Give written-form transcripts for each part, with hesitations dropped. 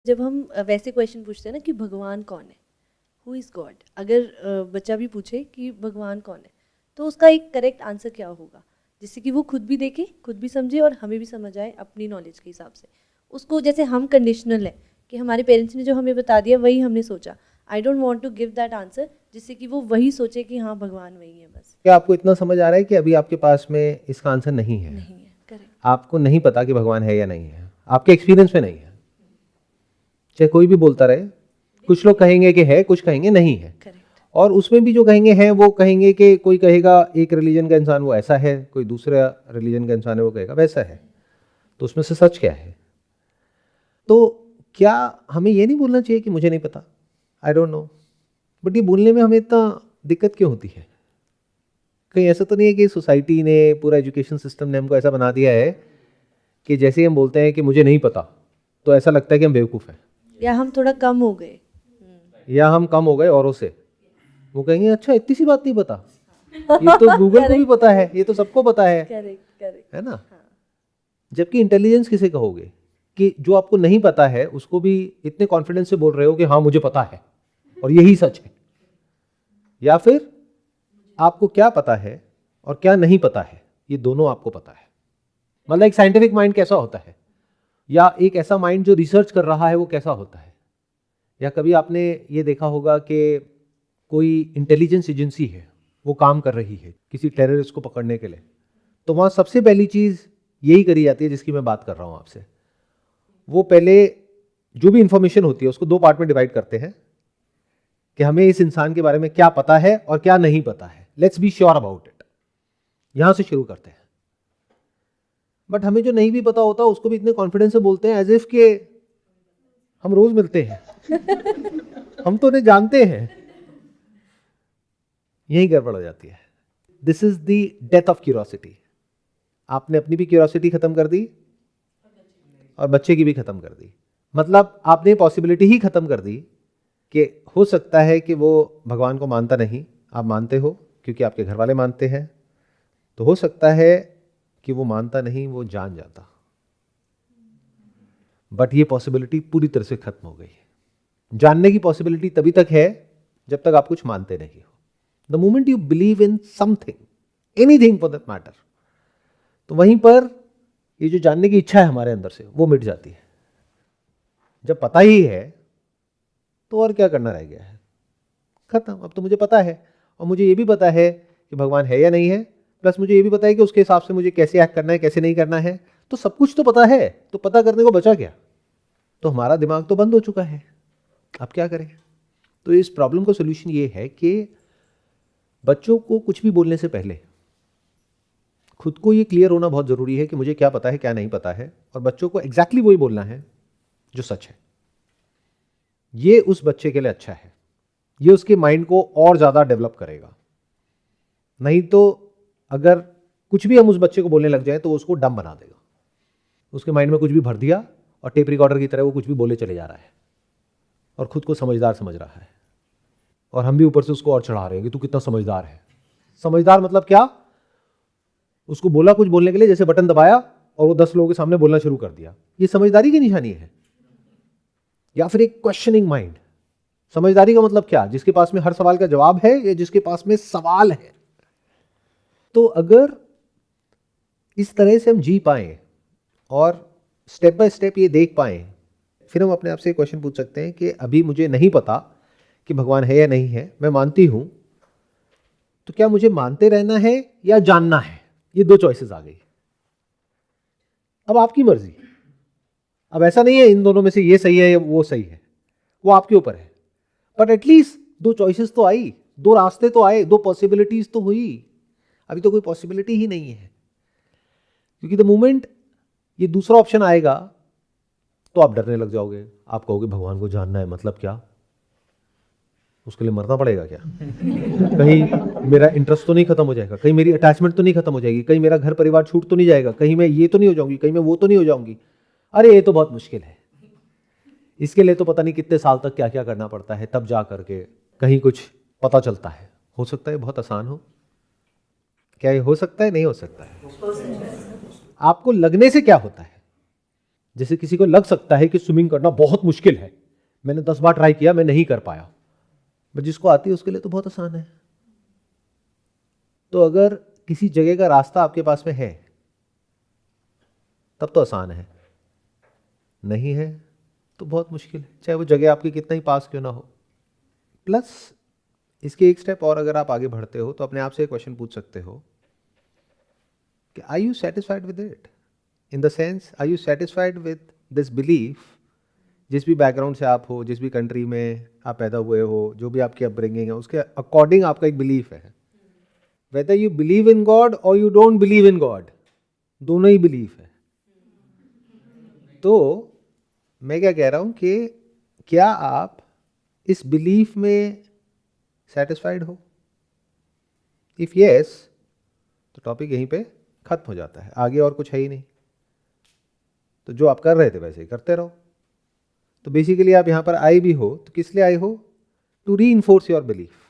जब हम वैसे क्वेश्चन पूछते हैं ना कि भगवान कौन है, हु इज़ गॉड, अगर बच्चा भी पूछे कि भगवान कौन है, तो उसका एक करेक्ट आंसर क्या होगा, जिससे कि वो खुद भी देखे, खुद भी समझे और हमें भी समझ आए अपनी नॉलेज के हिसाब से। उसको जैसे हम कंडीशनल है कि हमारे पेरेंट्स ने जो हमें बता दिया वही हमने सोचा। I don't want to give that answer जिससे कि वो वही सोचे कि हाँ भगवान वही है बस। क्या आपको इतना समझ आ रहा है कि अभी आपके पास में इसका आंसर नहीं है? नहीं है, करेक्ट। आपको नहीं पता कि भगवान है या नहीं है, आपके एक्सपीरियंस में नहीं है। चाहे कोई भी बोलता रहे, कुछ लोग कहेंगे कि है, कुछ कहेंगे नहीं है। करेक्ट। और उसमें भी जो कहेंगे हैं वो कहेंगे कि कोई कहेगा एक रिलीजन का इंसान वो ऐसा है, कोई दूसरा रिलीजन का इंसान है वो कहेगा वैसा है। तो उसमें से सच क्या है? तो क्या हमें ये नहीं बोलना चाहिए कि मुझे नहीं पता, आई डोंट नो, बट ये बोलने में हमें इतना दिक्कत क्यों होती है? कहीं ऐसा तो नहीं है कि सोसाइटी ने, पूरा एजुकेशन सिस्टम ने हमको ऐसा बना दिया है कि जैसे ही हम बोलते हैं कि मुझे नहीं पता तो ऐसा लगता है कि हम बेवकूफ़ हैं, या हम थोड़ा कम हो गए, या हम कम हो गए औरों से। वो कहेंगे अच्छा इतनी सी बात नहीं पता, ये तो गूगल को भी पता है, ये तो सबको पता है। करेक्ट करेक्ट, है ना? जबकि इंटेलिजेंस किसे कहोगे कि जो आपको नहीं पता है उसको भी इतने कॉन्फिडेंस से बोल रहे हो कि हाँ मुझे पता है और यही सच है। या फिर आपको क्या पता है और क्या नहीं पता है ये दोनों आपको पता है। मतलब एक साइंटिफिक माइंड कैसा होता है, या एक ऐसा माइंड जो रिसर्च कर रहा है वो कैसा होता है। या कभी आपने ये देखा होगा कि कोई इंटेलिजेंस एजेंसी है, वो काम कर रही है किसी टेररिस्ट को पकड़ने के लिए, तो वहाँ सबसे पहली चीज़ यही करी जाती है जिसकी मैं बात कर रहा हूँ आपसे। वो पहले जो भी इंफॉर्मेशन होती है उसको दो पार्ट में डिवाइड करते हैं कि हमें इस इंसान के बारे में क्या पता है और क्या नहीं पता है, let's be sure about it. यहां से शुरू करते हैं। बट हमें जो नहीं भी पता होता उसको भी इतने कॉन्फिडेंस से बोलते हैं एज इफ के हम रोज मिलते हैं हम तो उन्हें जानते हैं। यही गड़बड़ हो जाती है। This is the death of curiosity. आपने अपनी भी क्यूरियोसिटी खत्म कर दी और बच्चे की भी खत्म कर दी। मतलब आपने पॉसिबिलिटी ही खत्म कर दी कि हो सकता है कि वो भगवान को मानता नहीं, आप मानते हो क्योंकि आपके घर वाले मानते हैं, तो हो सकता है कि वो मानता नहीं, वो जान जाता। बट ये पॉसिबिलिटी पूरी तरह से खत्म हो गई है। जानने की पॉसिबिलिटी तभी तक है जब तक आप कुछ मानते नहीं हो। The moment you believe in something, anything for that matter, तो वहीं पर ये जो जानने की इच्छा है हमारे अंदर से वो मिट जाती है। जब पता ही है तो और क्या करना रह गया है? खत्म। अब तो मुझे पता है और मुझे ये भी पता है कि भगवान है या नहीं है, प्लस मुझे ये भी पता है कि उसके हिसाब से मुझे कैसे एक्ट करना है, कैसे नहीं करना है। तो सब कुछ तो पता है, तो पता करने को बचा क्या? तो हमारा दिमाग तो बंद हो चुका है, अब क्या करें? तो इस प्रॉब्लम का सोल्यूशन ये है कि बच्चों को कुछ भी बोलने से पहले खुद को ये क्लियर होना बहुत जरूरी है कि मुझे क्या पता है, क्या नहीं पता है, और बच्चों को एग्जैक्टली वही बोलना है जो सच है। ये उस बच्चे के लिए अच्छा है, ये उसके माइंड को और ज्यादा डेवलप करेगा। नहीं तो अगर कुछ भी हम उस बच्चे को बोलने लग जाए तो वो उसको डम बना देगा। उसके माइंड में कुछ भी भर दिया और टेप रिकॉर्डर की तरह वो कुछ भी बोले चले जा रहा है और खुद को समझदार समझ रहा है, और हम भी ऊपर से उसको और चढ़ा रहे हैं कि तू कितना समझदार है। समझदार मतलब क्या? उसको बोला कुछ बोलने के लिए, जैसे बटन दबाया और वो 10 लोगों के सामने बोलना शुरू कर दिया। ये समझदारी की निशानी है? या फिर एक क्वेश्चनिंग माइंड? समझदारी का मतलब क्या? जिसके पास में हर सवाल का जवाब है या जिसके पास में सवाल है? तो अगर इस तरह से हम जी पाए और स्टेप बाय स्टेप ये देख पाए, फिर हम अपने आप से क्वेश्चन पूछ सकते हैं कि अभी मुझे नहीं पता कि भगवान है या नहीं है, मैं मानती हूं, तो क्या मुझे मानते रहना है या जानना है? ये दो चॉइसेस आ गई। अब आपकी मर्जी। अब ऐसा नहीं है इन दोनों में से ये सही है या वो सही है, वो आपके ऊपर है। बट एटलीस्ट दो चॉइसेस तो आई, दो रास्ते तो आए, दो पॉसिबिलिटीज तो हुई। अभी तो कोई पॉसिबिलिटी ही नहीं है, क्योंकि द मोमेंट ये दूसरा ऑप्शन आएगा तो आप डरने लग जाओगे। आप कहोगे भगवान को जानना है मतलब क्या? उसके लिए मरना पड़ेगा क्या? कहीं मेरा इंटरेस्ट तो नहीं खत्म हो जाएगा, कहीं मेरी अटैचमेंट तो नहीं खत्म हो जाएगी, कहीं मेरा घर परिवार छूट तो नहीं जाएगा, कहीं मैं ये तो नहीं हो जाऊंगी, कहीं मैं वो तो नहीं हो जाऊंगी। अरे ये तो बहुत मुश्किल है। इसके लिए तो पता नहीं कितने साल तक क्या क्या करना पड़ता है, तब जा करके कहीं कुछ पता चलता है। हो सकता है बहुत आसान हो। क्या ये हो सकता है? नहीं हो सकता है। आपको लगने से क्या होता है? जैसे किसी को लग सकता है कि स्विमिंग करना बहुत मुश्किल है, मैंने 10 बार ट्राई किया, मैं नहीं कर पाया, बट जिसको आती है उसके लिए तो बहुत आसान है। तो अगर किसी जगह का रास्ता आपके पास में है तब तो आसान है, नहीं है तो बहुत मुश्किल है, चाहे वो जगह आपके कितना ही पास क्यों ना हो। प्लस इसके एक स्टेप और अगर आप आगे बढ़ते हो तो अपने आप से एक क्वेश्चन पूछ सकते हो कि are you satisfied with it, in the sense are you satisfied with this belief, जिस भी बैकग्राउंड से आप हो, जिस भी कंट्री में आप पैदा हुए हो, जो भी आपकी अपब्रिंगिंग है, उसके अकॉर्डिंग आपका एक बिलीफ है। Whether you believe in God और you don't believe in God, दोनों ही बिलीफ है। तो मैं क्या कह रहा हूं कि क्या आप इस बिलीफ में सेटिस्फाइड हो? इफ यस, तो टॉपिक यहीं पे खत्म हो जाता है, आगे और कुछ है ही नहीं। तो जो आप कर रहे थे वैसे ही करते रहो। तो बेसिकली आप यहां पर आए भी हो तो किस लिए आए हो? To reinforce your belief.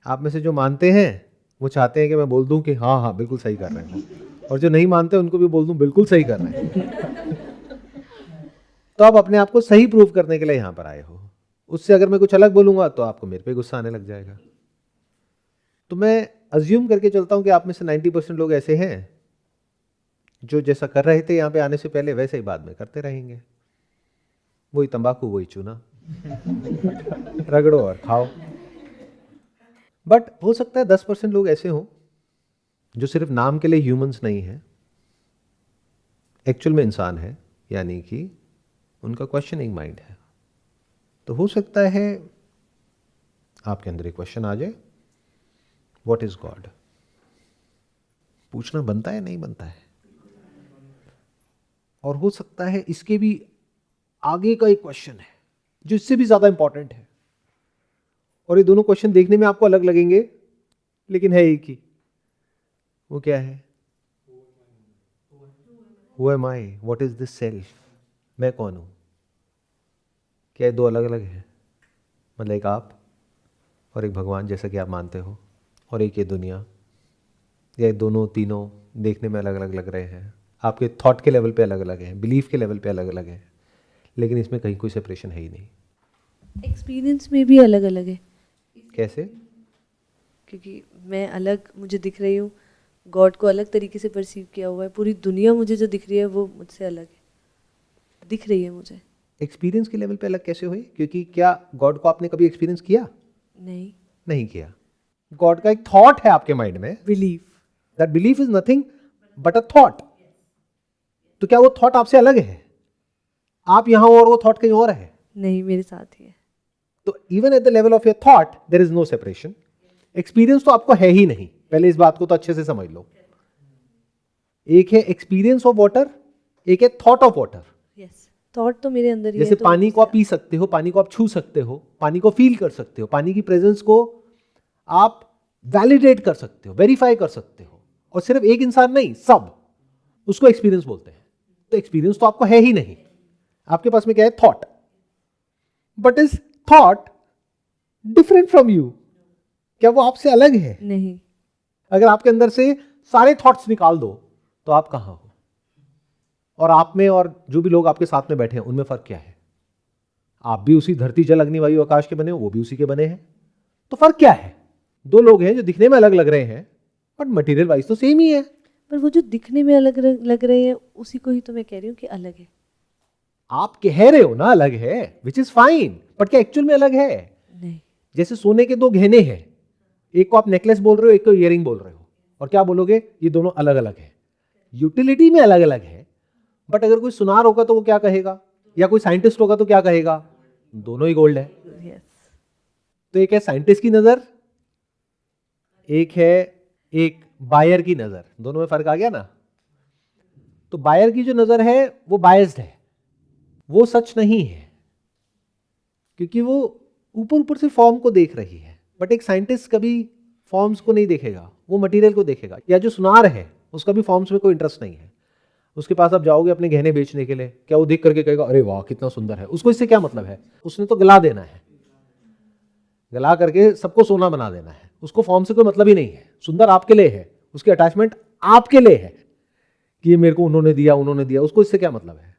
आप में से जो मानते हैं वो चाहते हैं कि मैं बोल दूं कि हाँ हाँ बिल्कुल सही कर रहे हैं, और जो नहीं मानते उनको भी बोल दूं बिल्कुल सही कर रहे हैं। तो आप अपने आप को सही प्रूव करने के लिए यहां पर आए हो। उससे अगर मैं कुछ अलग बोलूंगा तो आपको मेरे पे गुस्सा आने लग जाएगा। तो मैं अज्यूम करके चलता हूं कि आप में से 90% लोग ऐसे हैं जो जैसा कर रहे थे यहां पे आने से पहले वैसे ही बाद में करते रहेंगे। वही तंबाकू, वही चूना, रगड़ो और खाओ। बट हो सकता है 10% लोग ऐसे हों जो सिर्फ नाम के लिए ह्यूमंस नहीं है, एक्चुअल में इंसान है, यानी कि उनका क्वेश्चनिंग माइंड है। तो हो सकता है आपके अंदर एक क्वेश्चन आ जाए, व्हाट इज गॉड? पूछना बनता है नहीं बनता है? और हो सकता है इसके भी आगे का एक क्वेश्चन है जो इससे भी ज्यादा इंपॉर्टेंट है, और ये दोनों क्वेश्चन देखने में आपको अलग लगेंगे लेकिन है एक ही। वो क्या है? Who am I? What is this self? मैं कौन हूं? क्या ये दो अलग अलग है? मतलब एक आप और एक भगवान जैसा कि आप मानते हो, और एक ये दुनिया, या दोनों तीनों देखने में अलग अलग लग रहे हैं, आपके थॉट के लेवल पे अलग अलग हैं, बिलीफ के लेवल पे अलग अलग हैं, लेकिन इसमें कहीं कोई सेपरेशन है ही नहीं। एक्सपीरियंस में भी अलग अलग है। कैसे? क्योंकि मैं अलग मुझे दिख रही हूँ, गॉड को अलग तरीके से परसीव किया हुआ है, पूरी दुनिया मुझे जो दिख रही है वो मुझसे अलग है, दिख रही है मुझे। एक्सपीरियंस के लेवल पे अलग कैसे हुए? क्योंकि क्या गॉड को आपने कभी एक्सपीरियंस किया? नहीं किया। गॉड का एक थॉट है आपके माइंड में, belief. That belief is nothing but a thought. तो क्या वो थॉट आपसे अलग है? आप यहां हो और वो थॉट कहीं और है? नहीं, मेरे साथ ही है। तो even at the level of your thought there is no separation. Experience तो आपको है ही नहीं, पहले इस बात को तो अच्छे से समझ लो। एक है एक्सपीरियंस ऑफ वाटर, एक है thought of water. Yes, thought तो मेरे अंदर ही जैसे है। तो पानी को आप पी सकते हो, पानी को आप छू सकते हो, पानी को फील कर सकते हो, पानी की प्रेजेंस को आप वैलिडेट कर सकते हो, वेरीफाई कर सकते हो, और सिर्फ एक इंसान नहीं, सब उसको एक्सपीरियंस बोलते हैं। तो एक्सपीरियंस तो आपको है ही नहीं, आपके पास में क्या है? Thought. But is thought different from you? क्या वो आपसे अलग है? नहीं। अगर आपके अंदर से सारे थॉट्स निकाल दो तो आप कहां हो? और आप में और जो भी लोग आपके साथ में बैठे हैं उनमें फर्क क्या है? आप भी उसी धरती जल अग्नि वायु आकाश के बने हो, वो भी उसी के बने हैं, तो फर्क क्या है? दो लोग हैं जो दिखने में अलग लग रहे हैं बट मटेरियल वाइज तो सेम ही है। पर वो जो दिखने में अलग लग रहे हैं उसी को ही तो मैं कह रही हूँ कि अलग है। आप कह रहे हो ना अलग है, विच इज फाइन, बट क्या एक्चुअल में अलग है? नहीं। जैसे सोने के दो गहने हैं, एक को आप नेकलेस बोल रहे हो, एक को इयरिंग बोल रहे हो, और क्या बोलोगे? ये दोनों अलग अलग है। यूटिलिटी में अलग अलग है, बट अगर कोई सुनार होगा तो वो क्या कहेगा, या कोई साइंटिस्ट होगा तो क्या कहेगा? दोनों ही गोल्ड है। यस। तो एक है साइंटिस्ट की नजर, एक है एक बायर की नजर, दोनों में फर्क आ गया ना? तो बायर की जो नजर है वो बायस्ड है, वो सच नहीं है, क्योंकि वो ऊपर ऊपर से फॉर्म को देख रही है। बट एक साइंटिस्ट कभी फॉर्म्स को नहीं देखेगा, वो मटेरियल को देखेगा। या जो सुनार है उसका भी फॉर्म्स में कोई इंटरेस्ट नहीं है, उसके पास आप जाओगे अपने गहने बेचने के लिए, क्या वो देख करके कहेगा अरे वाह कितना सुंदर है? उसको इससे क्या मतलब है? उसने तो गला देना है, गला करके सबको सोना बना देना है, उसको फॉर्म से कोई मतलब ही नहीं है। सुंदर आपके लिए है, उसकी अटैचमेंट आपके लिए है कि ये मेरे को उन्होंने दिया, उसको इससे क्या मतलब है?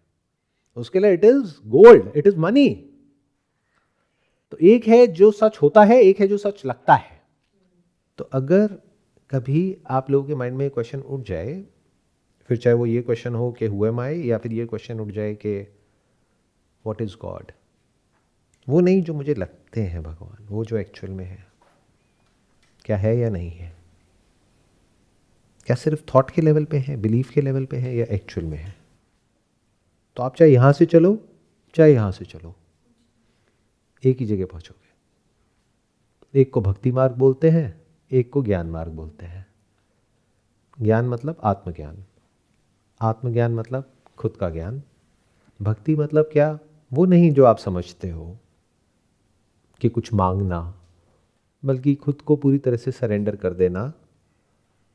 उसके लिए it is gold, it is money. तो एक है जो सच होता है, एक है जो सच लगता है। तो अगर कभी आप लोगों के माइंड में क्वेश्चन उठ जाए, फिर चाहे वो ये क्वेश्चन हो कि हु एम आई, या फिर ये क्वेश्चन उठ जाए कि व्हाट इज गॉड, वो नहीं जो मुझे लगते हैं भगवान, वो जो एक्चुअल में है, क्या है या नहीं है, क्या सिर्फ थॉट के लेवल पे है, बिलीफ के लेवल पे है, या एक्चुअल में है। तो आप चाहे यहां से चलो चाहे यहां से चलो, एक ही जगह पहुंचोगे। एक को भक्ति मार्ग बोलते हैं, एक को ज्ञान मार्ग बोलते हैं। ज्ञान मतलब आत्मज्ञान, आत्मज्ञान मतलब खुद का ज्ञान। भक्ति मतलब क्या? वो नहीं जो आप समझते हो कि कुछ मांगना, बल्कि खुद को पूरी तरह से सरेंडर कर देना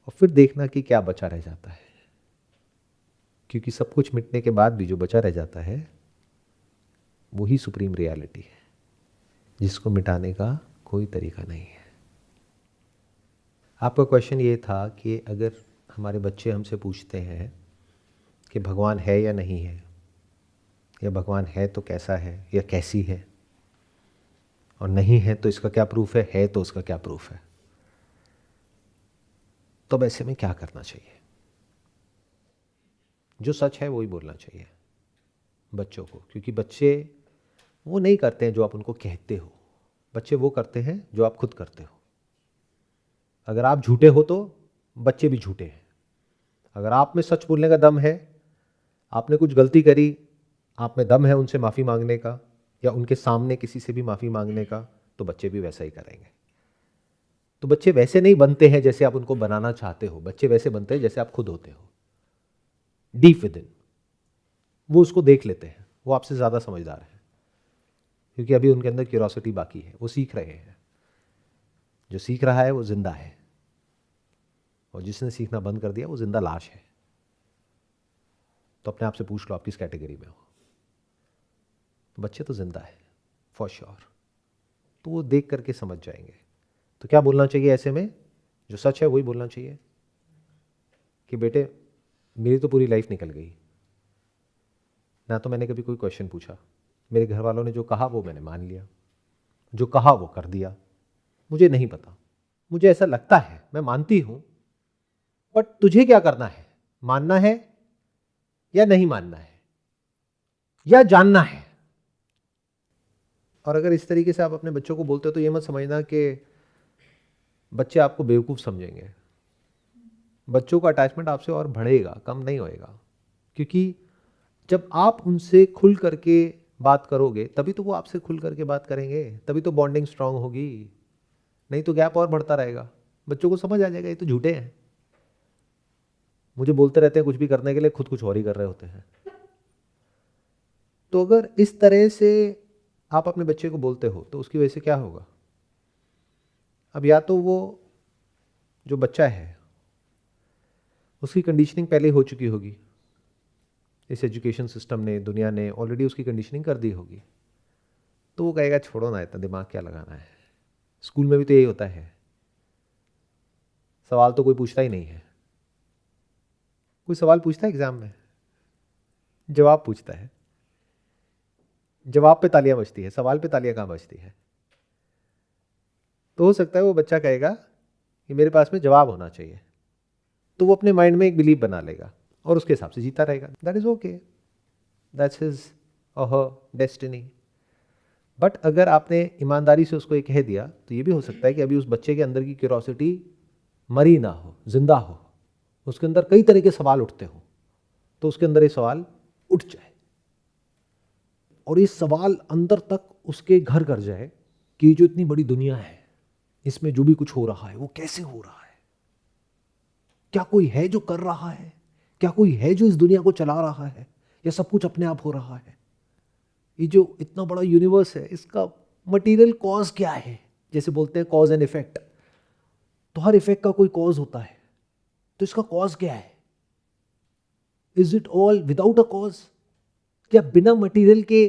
और फिर देखना कि क्या बचा रह जाता है। क्योंकि सब कुछ मिटने के बाद भी जो बचा रह जाता है वही सुप्रीम रियलिटी है, जिसको मिटाने का कोई तरीका नहीं है। आपका क्वेश्चन ये था कि अगर हमारे बच्चे हमसे पूछते हैं कि भगवान है या नहीं है, या भगवान है तो कैसा है या कैसी है, और नहीं है तो इसका क्या प्रूफ है तो उसका क्या प्रूफ है, तब ऐसे में क्या करना चाहिए? जो सच है वही बोलना चाहिए बच्चों को, क्योंकि बच्चे वो नहीं करते हैं जो आप उनको कहते हो, बच्चे वो करते हैं जो आप खुद करते हो। अगर आप झूठे हो तो बच्चे भी झूठे हैं। अगर आप में सच बोलने का दम है, आपने कुछ गलती करी, आप में दम है उनसे माफ़ी मांगने का या उनके सामने किसी से भी माफ़ी मांगने का, तो बच्चे भी वैसा ही करेंगे। तो बच्चे वैसे नहीं बनते हैं जैसे आप उनको बनाना चाहते हो, बच्चे वैसे बनते हैं जैसे आप खुद होते हो, डीप विद इन। वो उसको देख लेते हैं, वो आपसे ज़्यादा समझदार है, क्योंकि अभी उनके अंदर क्यूरोसिटी बाकी है, वो सीख रहे हैं। जो सीख रहा है वो जिंदा है, और जिसने सीखना बंद कर दिया वो जिंदा लाश है। तो अपने आप से पूछ लो आप किस कैटेगरी में हो। बच्चे तो जिंदा है फॉर श्योर, तो वो देख करके समझ जाएंगे। तो क्या बोलना चाहिए ऐसे में? जो सच है वही बोलना चाहिए कि बेटे मेरी तो पूरी लाइफ निकल गई ना, तो मैंने कभी कोई क्वेश्चन पूछा, मेरे घर वालों ने जो कहा वो मैंने मान लिया, जो कहा वो कर दिया, मुझे नहीं पता, मुझे ऐसा लगता है, मैं मानती हूं, बट तुझे क्या करना है? मानना है या नहीं मानना है, या जानना है? और अगर इस तरीके से आप अपने बच्चों को बोलते हो तो ये मत समझना कि बच्चे आपको बेवकूफ समझेंगे। बच्चों का अटैचमेंट आपसे और बढ़ेगा, कम नहीं होएगा, क्योंकि जब आप उनसे खुल करके बात करोगे तभी तो वो आपसे खुल करके बात करेंगे, तभी तो बॉन्डिंग स्ट्रांग होगी। नहीं तो गैप और बढ़ता रहेगा। बच्चों को समझ आ जाएगा ये तो झूठे हैं, मुझे बोलते रहते हैं कुछ भी करने के लिए, खुद कुछ और ही कर रहे होते हैं। तो अगर इस तरह से आप अपने बच्चे को बोलते हो तो उसकी वजह से क्या होगा? अब या तो वो जो बच्चा है उसकी कंडीशनिंग पहले हो चुकी होगी, इस एजुकेशन सिस्टम ने, दुनिया ने ऑलरेडी उसकी कंडीशनिंग कर दी होगी, तो वो कहेगा छोड़ो ना, इतना दिमाग क्या लगाना है। स्कूल में भी तो यही होता है, सवाल तो कोई पूछता ही नहीं है। कोई सवाल पूछता है एग्जाम में? जवाब पूछता है, जवाब पे तालियां बजती है, सवाल पे तालियां कहां बजती है? तो हो सकता है वो बच्चा कहेगा कि मेरे पास में जवाब होना चाहिए, तो वो अपने माइंड में एक बिलीव बना लेगा और उसके हिसाब से जीता रहेगा। That is okay, that's his और हर डेस्टिनी। बट अगर आपने ईमानदारी से उसको ये कह दिया तो ये भी हो सकता है कि अभी उस बच्चे के अंदर की क्यूरोसिटी मरी ना हो, जिंदा हो, उसके अंदर कई तरह के सवाल उठते हो, तो उसके अंदर ये सवाल उठ जाए और ये सवाल अंदर तक उसके घर कर जाए कि ये जो इतनी बड़ी दुनिया है, इसमें जो भी कुछ हो रहा है वो कैसे हो रहा है? क्या कोई है जो कर रहा है? क्या कोई है जो इस दुनिया को चला रहा है, या सब कुछ अपने आप हो रहा है? ये जो इतना बड़ा यूनिवर्स है, इसका मटेरियल कॉज क्या है? जैसे बोलते हैं कॉज एंड इफेक्ट, तो हर इफेक्ट का कोई कॉज होता है, तो इसका कॉज क्या है? Is it all without a cause? क्या बिना मटेरियल के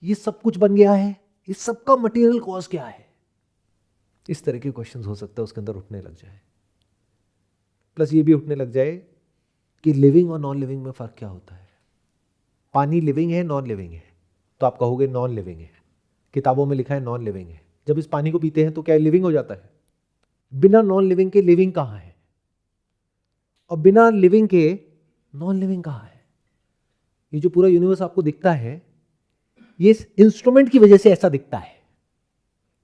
ये सब कुछ बन गया है? इस सब का मटेरियल कॉज क्या है? इस तरह के क्वेश्चंस हो सकता है उसके अंदर उठने लग जाए। प्लस ये भी उठने लग जाए कि लिविंग और नॉन लिविंग में फ़र्क क्या होता है। पानी लिविंग है, नॉन लिविंग है, तो आप कहोगे नॉन लिविंग है। किताबों में लिखा है नॉन लिविंग है। जब इस पानी को पीते हैं तो क्या लिविंग हो जाता है? बिना नॉन लिविंग के लिविंग कहाँ है, और बिना लिविंग के नॉन लिविंग कहाँ है? ये जो पूरा यूनिवर्स आपको दिखता है, ये इस इंस्ट्रूमेंट की वजह से ऐसा दिखता है,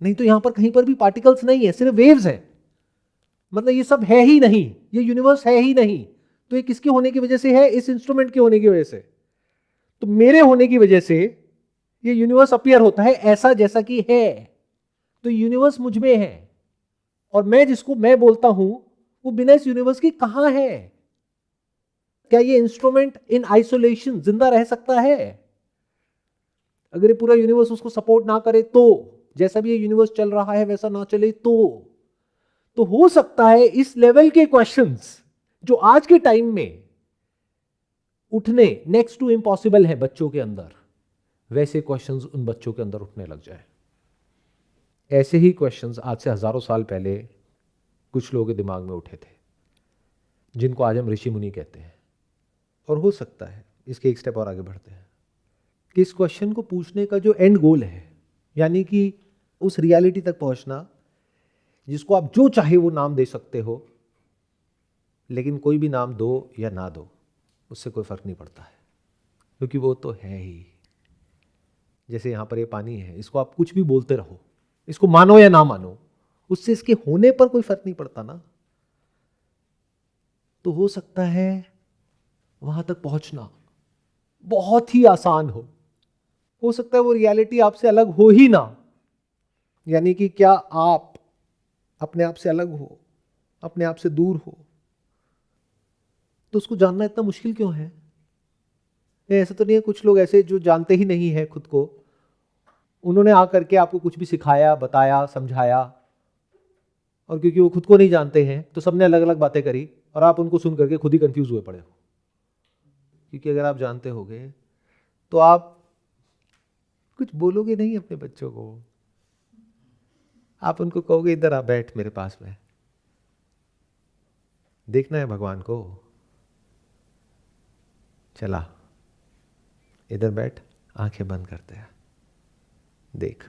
नहीं तो यहां पर कहीं पर भी पार्टिकल्स नहीं है, सिर्फ वेव्स है। मतलब ये सब है ही नहीं, ये यूनिवर्स है ही नहीं। तो ये किसके होने की वजह से है? इस इंस्ट्रूमेंट के होने की वजह से। तो मेरे होने की वजह से ये यूनिवर्स अपीयर होता है ऐसा जैसा कि है। तो यूनिवर्स मुझ में है, और मैं जिसको मैं बोलता हूं वो बिना इस यूनिवर्स के कहां है? क्या ये इंस्ट्रूमेंट इन आइसोलेशन जिंदा रह सकता है? अगर ये पूरा यूनिवर्स उसको सपोर्ट ना करे तो, जैसा भी ये यूनिवर्स चल रहा है वैसा ना चले तो हो सकता है इस लेवल के क्वेश्चंस जो आज के टाइम में उठने नेक्स्ट टू इम्पॉसिबल है बच्चों के अंदर, वैसे क्वेश्चंस उन बच्चों के अंदर उठने लग जाए। ऐसे ही क्वेश्चंस आज से हजारों साल पहले कुछ लोगों के दिमाग में उठे थे, जिनको आज हम ऋषि मुनि कहते हैं। और हो सकता है इसके एक स्टेप और आगे बढ़ते हैं कि इस क्वेश्चन को पूछने का जो एंड गोल है, यानी कि उस रियलिटी तक पहुंचना जिसको आप जो चाहे वो नाम दे सकते हो, लेकिन कोई भी नाम दो या ना दो उससे कोई फर्क नहीं पड़ता है, क्योंकि वो तो है ही। जैसे यहां पर ये पानी है, इसको आप कुछ भी बोलते रहो, इसको मानो या ना मानो, उससे इसके होने पर कोई फर्क नहीं पड़ता ना। तो हो सकता है वहां तक पहुंचना बहुत ही आसान हो सकता है वो रियलिटी आपसे अलग हो ही ना। यानी कि क्या आप अपने आप से अलग हो, अपने आप से दूर हो, तो उसको जानना इतना मुश्किल क्यों है? ऐसा तो नहीं है कुछ लोग ऐसे जो जानते ही नहीं है खुद को, उन्होंने आकर के आपको कुछ भी सिखाया, बताया, समझाया, और क्योंकि वो खुद को नहीं जानते हैं तो सबने अलग अलग बातें करी और आप उनको सुन करके खुद ही कंफ्यूज हुए पड़े हो। क्योंकि अगर आप जानते होगे तो आप कुछ बोलोगे नहीं अपने बच्चों को, आप उनको कहोगे इधर आ बैठ मेरे पास में, देखना है भगवान को, चला इधर बैठ, आंखें बंद करते हैं, देख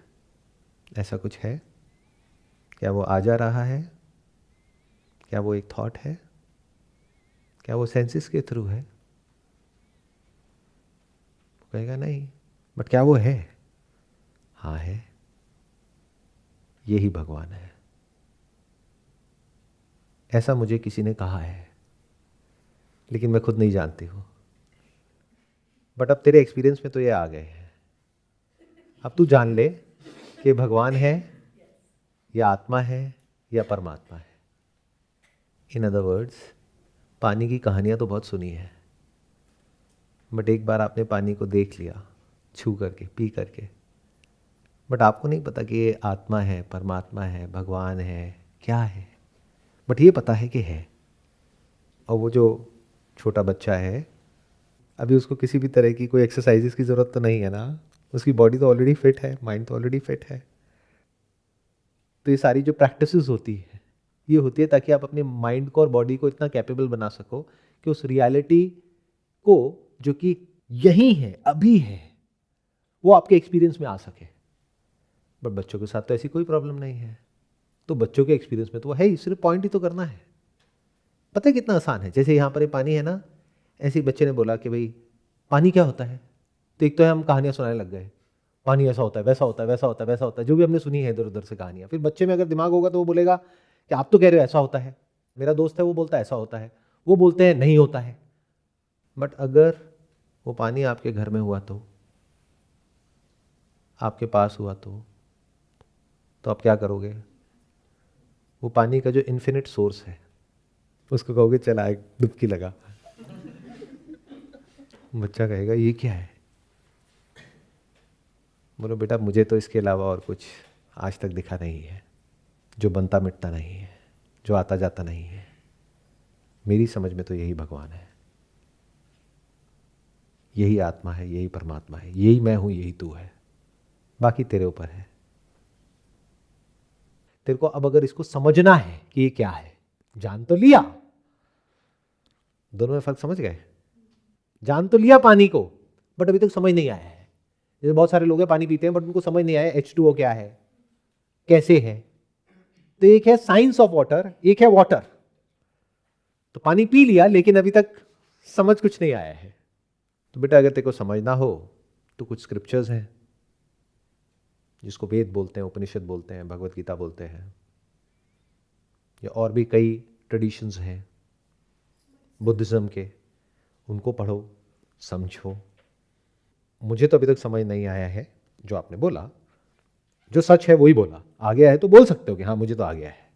ऐसा कुछ है क्या? वो आ जा रहा है क्या? वो एक थॉट है क्या? वो सेंसेस के थ्रू है? वो कहेगा नहीं, बट क्या वो है? हाँ है, यही भगवान है। ऐसा मुझे किसी ने कहा है, लेकिन मैं खुद नहीं जानती हूं। बट अब तेरे एक्सपीरियंस में तो ये आ गए हैं, अब तू जान ले कि भगवान है या आत्मा है या परमात्मा है। इन अदर वर्ड्स, पानी की कहानियां तो बहुत सुनी है, बट एक बार आपने पानी को देख लिया, छू करके, पी करके, बट आपको नहीं पता कि ये आत्मा है, परमात्मा है, भगवान है, क्या है। बट ये पता है कि है। और वो जो छोटा बच्चा है, अभी उसको किसी भी तरह की कोई एक्सरसाइजेस की ज़रूरत तो नहीं है ना, उसकी बॉडी तो ऑलरेडी फिट है, माइंड तो ऑलरेडी फिट है। तो ये सारी जो प्रैक्टिसेस होती है, ये होती है ताकि आप अपने माइंड को और बॉडी को इतना कैपेबल बना सको कि उस रियलिटी को जो कि यही है, अभी है, वो आपके एक्सपीरियंस में आ सके। बट बच्चों के साथ तो ऐसी कोई प्रॉब्लम नहीं है, तो बच्चों के एक्सपीरियंस में तो वो है ही, सिर्फ पॉइंट ही तो करना है। पता है कितना आसान है? जैसे यहाँ पर ये पानी है ना, ऐसे ही बच्चे ने बोला कि भाई पानी क्या होता है, तो एक तो हम कहानियां सुनाने लग गए, पानी ऐसा होता है, वैसा होता है, वैसा होता है, वैसा होता है, जो भी हमने सुनी है इधर उधर से कहानियां। फिर बच्चे में अगर दिमाग होगा तो वो बोलेगा कि आप तो कह रहे हो ऐसा होता है, मेरा दोस्त है वो बोलता है ऐसा होता है, वो बोलते हैं नहीं होता है। बट अगर वो पानी आपके घर में हुआ तो, आपके पास हुआ तो आप क्या करोगे? वो पानी का जो इन्फिनिट सोर्स है उसको कहोगे चला एक डुबकी लगा। बच्चा कहेगा ये क्या है? बोलो बेटा मुझे तो इसके अलावा और कुछ आज तक दिखा नहीं है, जो बनता मिटता नहीं है, जो आता जाता नहीं है। मेरी समझ में तो यही भगवान है, यही आत्मा है, यही परमात्मा है, यही मैं हूं, यही तू है, बाकी तेरे ऊपर है। तेरे को अब अगर इसको समझना है कि ये क्या है, जान तो लिया, दोनों में फर्क समझ गए? जान तो लिया पानी को, बट अभी तक समझ नहीं आया है। जैसे बहुत सारे लोग हैं पानी पीते हैं बट उनको समझ नहीं आया H2O क्या है, कैसे है। तो एक है साइंस ऑफ वाटर, एक है वाटर। तो पानी पी लिया लेकिन अभी तक समझ कुछ नहीं आया है। तो बेटा अगर तेरे को समझना हो तो कुछ स्क्रिप्चर्स हैं जिसको वेद बोलते हैं, उपनिषद बोलते हैं, भगवत गीता बोलते हैं, या और भी कई ट्रेडिशंस हैं बुद्धिज्म के, उनको पढ़ो, समझो। मुझे तो अभी तक समझ नहीं आया है जो आपने बोला, जो सच है वही बोला। आ गया है तो बोल सकते हो कि हाँ मुझे तो आ गया है,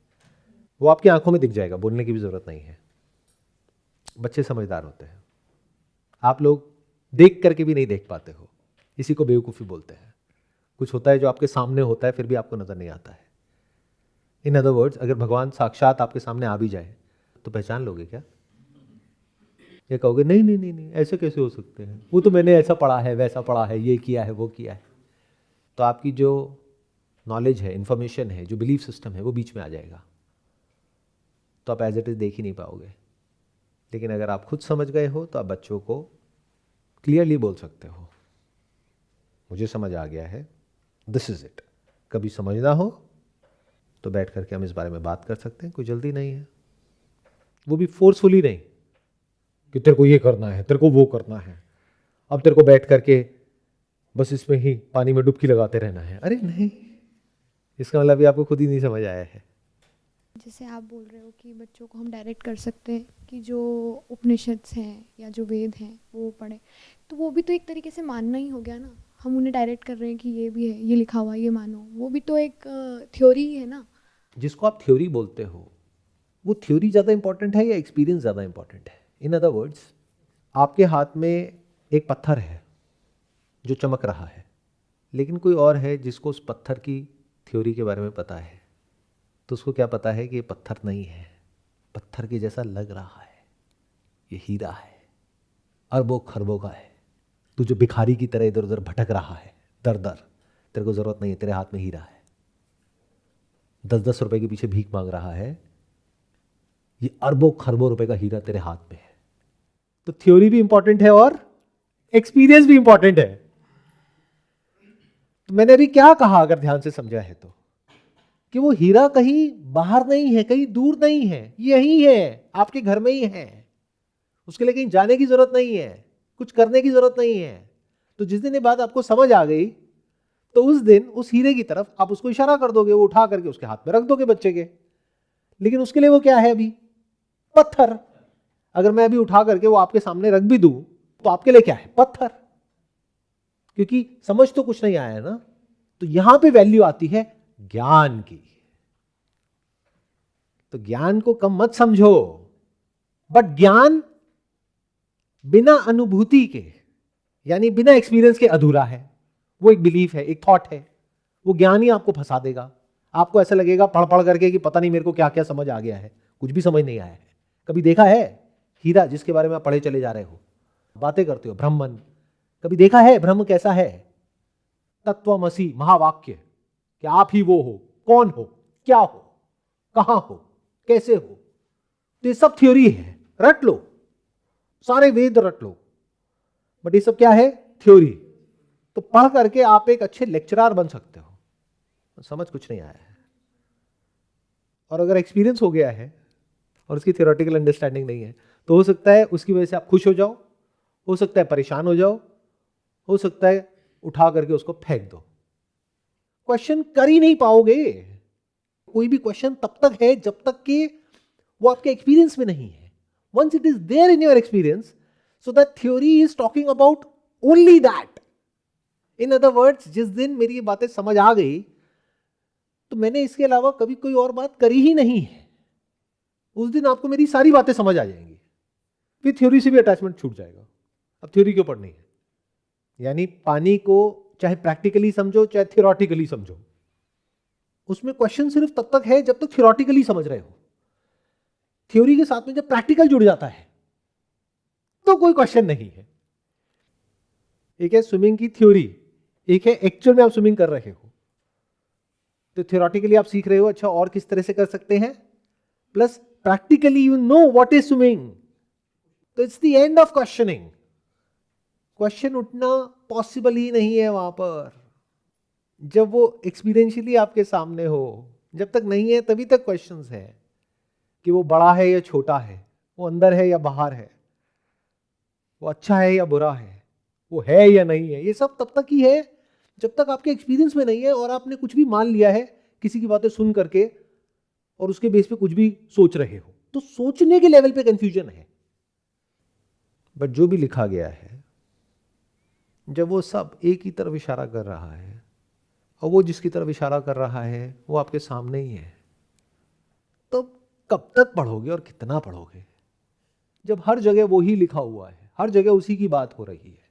वो आपकी आंखों में दिख जाएगा, बोलने की भी जरूरत नहीं है। बच्चे समझदार होते हैं, आप लोग देख करके भी नहीं देख पाते हो, इसी को बेवकूफ़ी बोलते हैं। कुछ होता है जो आपके सामने होता है फिर भी आपको नजर नहीं आता है। इन अदर वर्ड्स, अगर भगवान साक्षात आपके सामने आ भी जाए तो पहचान लोगे क्या? ये कहोगे नहीं नहीं नहीं नहीं, ऐसे कैसे हो सकते हैं, वो तो मैंने ऐसा पढ़ा है, वैसा पढ़ा है, ये किया है, वो किया है। तो आपकी जो नॉलेज है, इंफॉर्मेशन है, जो बिलीफ सिस्टम है, वो बीच में आ जाएगा, तो आप एज इट इज देख ही नहीं पाओगे। लेकिन अगर आप खुद समझ गए हो तो आप बच्चों को क्लियरली बोल सकते हो, मुझे समझ आ गया है, दिस इज इट। कभी समझना हो तो बैठ करके हम इस बारे में बात कर सकते हैं, कोई जल्दी नहीं है। वो भी फोर्सफुली नहीं कि तेरे को ये करना है, तेरे को वो करना है, अब तेरे को बैठ करके बस इसमें ही पानी में डुबकी लगाते रहना है। अरे नहीं, इसका मतलब भी आपको खुद ही नहीं समझ आया है। जैसे आप बोल रहे हो कि बच्चों को हम डायरेक्ट कर सकते हैं कि जो उपनिषद्स हैं या जो वेद हैं वो पढ़ें, तो वो भी तो एक तरीके से मानना ही हो गया ना। हम उन्हें डायरेक्ट कर रहे हैं कि ये भी है, ये लिखा हुआ, ये मानो, वो भी तो एक थ्योरी ही है ना। जिसको आप थ्योरी बोलते हो, वो थ्योरी ज़्यादा इंपॉर्टेंट है या एक्सपीरियंस ज़्यादा इंपॉर्टेंट है? इन अदर वर्ड्स, आपके हाथ में एक पत्थर है जो चमक रहा है, लेकिन कोई और है जिसको उस पत्थर की थ्योरी के बारे में पता है, तो उसको क्या पता है कि ये पत्थर नहीं है, पत्थर के जैसा लग रहा है, ये हीरा है, अरबों खरबों का है। तू जो भिखारी की तरह इधर उधर भटक रहा है दर दर, तेरे को जरूरत नहीं है, तेरे हाथ में हीरा है। 10-10 रुपए के पीछे भीख मांग रहा है, ये अरबों खरबों रुपए का हीरा तेरे हाथ में है। तो थ्योरी भी इंपॉर्टेंट है और एक्सपीरियंस भी इंपॉर्टेंट है। तो मैंने अभी क्या कहा, अगर ध्यान से समझा है तो, कि वो हीरा कहीं बाहर नहीं है, कहीं दूर नहीं है, यही है, आपके घर में ही है। उसके लिए कहीं जाने की जरूरत नहीं है, कुछ करने की जरूरत नहीं है। तो जिस दिन ये बात आपको समझ आ गई तो उस दिन उस हीरे की तरफ आप उसको इशारा कर दोगे, वो उठा करके उसके हाथ में रख दोगे बच्चे के। लेकिन उसके लिए वो क्या है अभी? पत्थर। अगर मैं अभी उठा करके वो आपके सामने रख भी दूं तो आपके लिए क्या है? पत्थर। क्योंकि समझ तो कुछ नहीं आया है ना। तो यहां पे वैल्यू आती है ज्ञान की। तो ज्ञान को कम मत समझो, बट ज्ञान बिना अनुभूति के, यानी बिना एक्सपीरियंस के अधूरा है। वो एक बिलीफ है, एक थॉट है, वो ज्ञान ही आपको फंसा देगा। आपको ऐसा लगेगा पढ़ पढ़ करके कि पता नहीं मेरे को क्या क्या समझ आ गया है, कुछ भी समझ नहीं आया है। कभी देखा है हीरा जिसके बारे में आप पढ़े चले जा रहे हो, बातें करते हो ब्रह्मन, कभी देखा है ब्रह्म कैसा है? तत्वमसि महावाक्य, कि आप ही वो हो, कौन हो, क्या हो, कहां हो, कैसे हो। तो ये सब थ्योरी है, रट लो, सारे वेद रट लो, बट ये सब क्या है? थ्योरी। तो पढ़ करके आप एक अच्छे लेक्चरर बन सकते हो, समझ कुछ नहीं आया है। और अगर एक्सपीरियंस हो गया है और उसकी थियोरेटिकल अंडरस्टैंडिंग नहीं है, तो हो सकता है उसकी वजह से आप खुश हो जाओ, हो सकता है परेशान हो जाओ, हो सकता है उठा करके उसको फेंक दो। क्वेश्चन कर ही नहीं पाओगे। कोई भी क्वेश्चन तब तक है जब तक कि वो आपके एक्सपीरियंस में नहीं है। Once it is there in your experience, so that theory is talking about only that. In other words, जिस दिन मेरी ये बातें समझ आ गई तो मैंने इसके अलावा कभी कोई और बात करी ही नहीं है, उस दिन आपको मेरी सारी बातें समझ आ जाएंगी। फिर थ्योरी से भी अटैचमेंट छूट जाएगा, अब थ्योरी क्यों पढ़नी है। यानी पानी को चाहे प्रैक्टिकली समझो चाहे थियोरेटिकली समझो, उसमें क्वेश्चन सिर्फ तब तक है जब तक थियोरेटिकली समझ रहे हो। थ्योरी के साथ में जब प्रैक्टिकल जुड़ जाता है तो कोई क्वेश्चन नहीं है। एक है स्विमिंग की थ्योरी, एक है एक्चुअल में आप स्विमिंग कर रहे हो। तो थियोरेटिकली आप सीख रहे हो, अच्छा और किस तरह से कर सकते हैं, plus practically you know what is swimming. तो it's the end of questioning. Question उठना पॉसिबल ही नहीं है वहां पर। जब वो एक्सपीरियंशियली आपके सामने हो, जब तक नहीं है तभी तक क्वेश्चंस है कि वो बड़ा है या छोटा है, वो अंदर है या बाहर है, वो अच्छा है या बुरा है, वो है या नहीं है। ये सब तब तक ही है जब तक आपके एक्सपीरियंस में नहीं है और आपने कुछ भी मान लिया है किसी की बातें सुन करके और उसके बेस पे कुछ भी सोच रहे हो। तो सोचने के लेवल पे कंफ्यूजन है। बट जो भी लिखा गया है, जब वो सब एक ही तरफ इशारा कर रहा है और वो जिसकी तरफ इशारा कर रहा है वो आपके सामने ही है, तो कब तक पढ़ोगे और कितना पढ़ोगे जब हर जगह वो ही लिखा हुआ है, हर जगह उसी की बात हो रही है,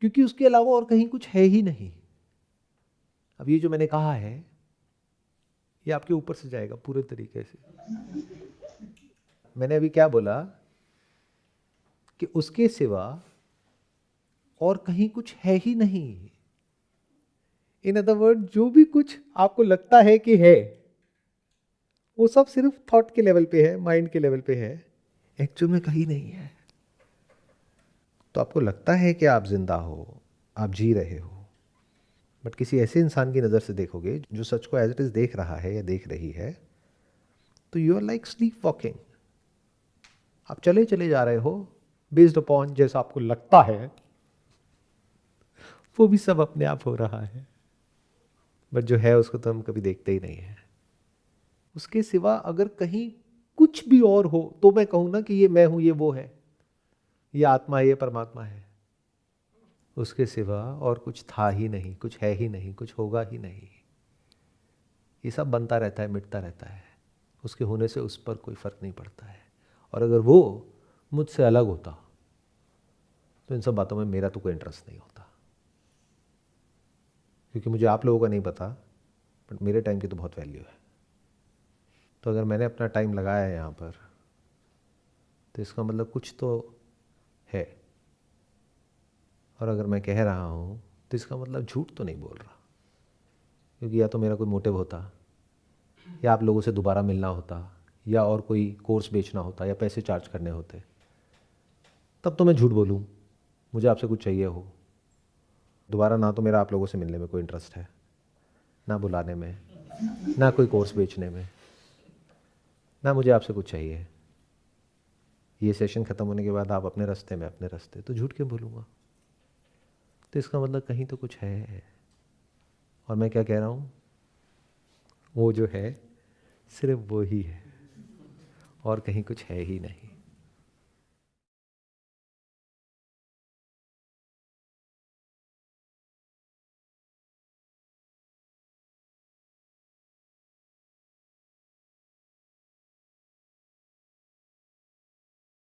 क्योंकि उसके अलावा और कहीं कुछ है ही नहीं। अब ये जो मैंने कहा है ये आपके ऊपर से जाएगा पूरे तरीके से। मैंने अभी क्या बोला कि उसके सिवा और कहीं कुछ है ही नहीं। इन अदर वर्ड, जो भी कुछ आपको लगता है कि है वो सब सिर्फ थॉट के लेवल पे है, माइंड के लेवल पे है, एक्चुअल में कहीं नहीं है। तो आपको लगता है कि आप जिंदा हो, आप जी रहे हो, बट किसी ऐसे इंसान की नज़र से देखोगे जो सच को एज इट इज देख रहा है या देख रही है, तो you are like sleep walking. आप चले चले जा रहे हो बेस्ड अपॉन जैसा आपको लगता है, वो भी सब अपने आप हो रहा है, बट जो है उसको तो हम कभी देखते ही नहीं है। उसके सिवा अगर कहीं कुछ भी और हो तो मैं कहूँ ना कि ये मैं हूं, ये वो है, ये आत्मा है, ये परमात्मा है। उसके सिवा और कुछ था ही नहीं, कुछ है ही नहीं, कुछ होगा ही नहीं। ये सब बनता रहता है, मिटता रहता है, उसके होने से उस पर कोई फर्क नहीं पड़ता है। और अगर वो मुझसे अलग होता तो इन सब बातों में मेरा तो कोई इंटरेस्ट नहीं होता, क्योंकि मुझे आप लोगों का नहीं पता, बट मेरे टाइम की तो बहुत वैल्यू है। तो अगर मैंने अपना टाइम लगाया है यहाँ पर, तो इसका मतलब कुछ तो है। और अगर मैं कह रहा हूँ तो इसका मतलब झूठ तो नहीं बोल रहा, क्योंकि या तो मेरा कोई मोटिव होता, या आप लोगों से दोबारा मिलना होता, या और कोई कोर्स बेचना होता, या पैसे चार्ज करने होते, तब तो मैं झूठ बोलूँ। मुझे आपसे कुछ चाहिए हो, दोबारा ना तो मेरा आप लोगों से मिलने में कोई इंटरेस्ट है, ना बुलाने में, ना कोई कोर्स बेचने में, ना मुझे आपसे कुछ चाहिए। ये सेशन ख़त्म होने के बाद आप अपने रास्ते में अपने रास्ते, तो झूठ क्यों बोलूँगा? तो इसका मतलब कहीं तो कुछ है। और मैं क्या कह रहा हूँ, वो जो है सिर्फ वो ही है और कहीं कुछ है ही नहीं।